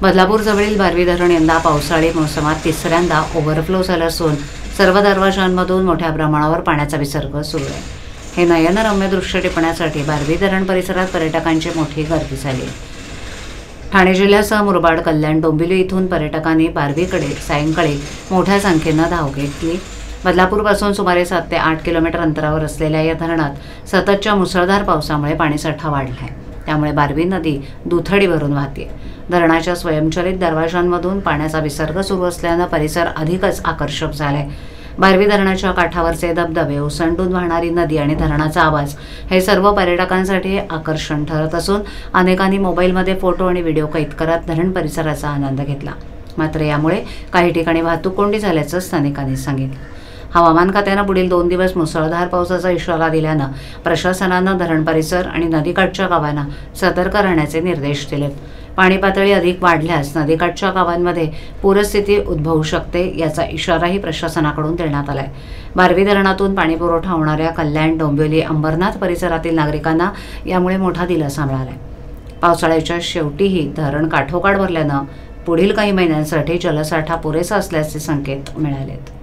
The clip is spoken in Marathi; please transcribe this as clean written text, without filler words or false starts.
बदलापूर जवळील बारवी धरण यंदा पावसाळी मोसमात तिसऱ्यांदा ओव्हरफ्लो झालं असून सर्व दरवाजांमधून मोठ्या प्रमाणावर पाण्याचा विसर्ग सुरू आहे। हे नयनरम्य दृश्य टिपण्यासाठी बारवी धरण परिसरात पर्यटकांची मोठी गर्दी झाली। ठाणे जिल्ह्यासह मुरबाड, कल्याण, डोंबिवली इथून पर्यटकांनी बारवीकडे सायंकाळी मोठ्या संख्येनं धाव घेतली। बदलापूरपासून सुमारे 7 ते 8 किलोमीटर अंतरावर असलेल्या या धरणात सततच्या मुसळधार पावसामुळे पाणीसाठा वाढला आहे। त्यामुळे बारवी नदी दुथडी भरून वाहते। धरणाच्या स्वयंचलित दरवाजांमधून पाण्याचा विसर्ग सुरू असल्यानं परिसर अधिकच आकर्षक झालाय। बारवी धरणाच्या काठावरचे धबधबे, ओसंडून वाहणारी नदी आणि धरणाचा आवाज हे सर्व पर्यटकांसाठी आकर्षण ठरत असून अनेकांनी मोबाईलमध्ये फोटो आणि व्हिडिओ कैद करत धरण परिसराचा आनंद घेतला। मात्र यामुळे काही ठिकाणी वाहतूक कोंडी झाल्याचं स्थानिकांनी सांगितलं। हवामान खात्यानं पुढील 2 दिवस मुसळधार पावसाचा इशारा दिल्यानं प्रशासनानं धरण परिसर आणि नदीकाठच्या गावांना सतर्क राहण्याचे निर्देश दिलेत। पाणी पातळी अधिक वाढल्यास नदीकाठच्या गावांमध्ये पूरस्थिती उद्भवू शकते याचा इशाराही प्रशासनाकडून देण्यात आलाय। बारवी धरणातून पाणीपुरवठा होणाऱ्या कल्याण, डोंबिवली, अंबरनाथ परिसरातील नागरिकांना यामुळे मोठा दिलासा मिळालाय। पावसाळ्याच्या शेवटीही धरण काठोकाठ भरल्यानं पुढील काही महिन्यांसाठी जलसाठा पुरेसा असल्याचे संकेत मिळालेत।